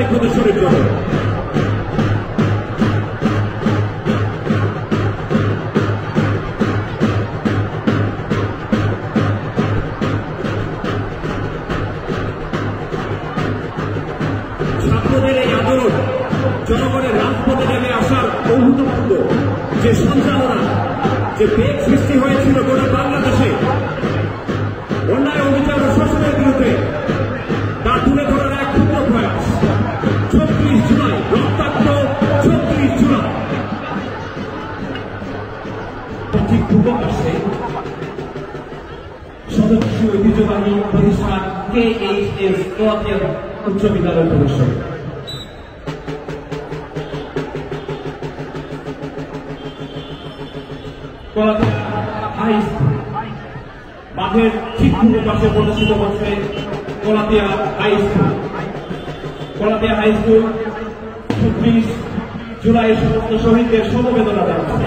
প্রদর্শনের জন্য ছাত্রদের এই আন্দোলন জনগণের রাজপথে নেমে আসার অভূতপূর্ব যে সঞ্চালনা, যে বেগ সৃষ্টি হয়েছিল গোটা বাংলাদেশে অন্যায় অবিচার ও শোষণের বিরুদ্ধে, তা তুলে ধরার এক ক্ষুদ্র প্রয়াস। 36 জুলাই, রক্তাক্ত 36 জুলাই। ঠিক পূর্ব পাশে সদস্য ঐতিহ্যবাহী প্রতিষ্ঠান KHS কোয়ালিয়া উচ্চ বিদ্যালয় প্রদর্শন। মাঠের ঠিক পূর্ব পাশে প্রদর্শিত হচ্ছে Kalatia high school. Kalatia high school 36 July সমস্ত শহীদদের সমবেদনা জানাচ্ছে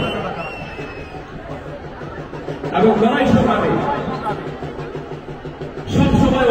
এবং লড়াই সংগ্রামে সবসময়